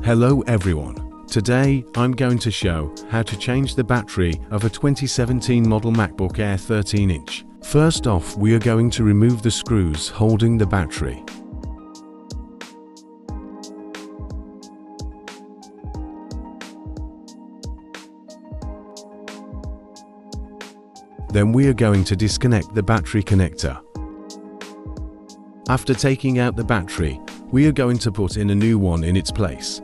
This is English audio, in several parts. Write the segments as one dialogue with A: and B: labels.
A: Hello everyone. Today, I'm going to show how to change the battery of a 2017 model MacBook Air 13-inch. First off, we are going to remove the screws holding the battery. Then we are going to disconnect the battery connector. After taking out the battery, we are going to put in a new one in its place.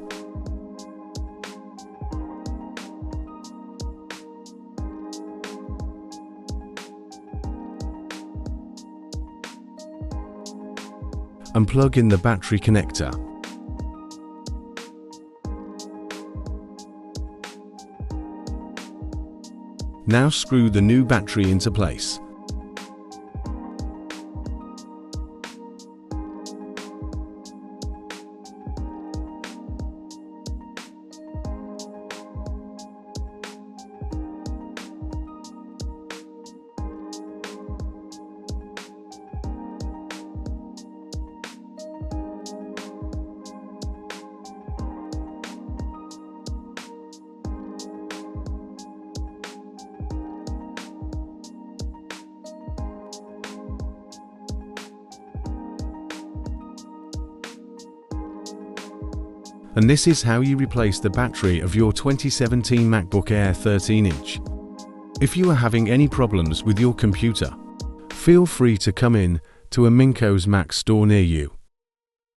A: And plug in the battery connector. Now screw the new battery into place. And this is how you replace the battery of your 2017 MacBook Air 13-inch. If you are having any problems with your computer, feel free to come in to a Minko's Mac store near you.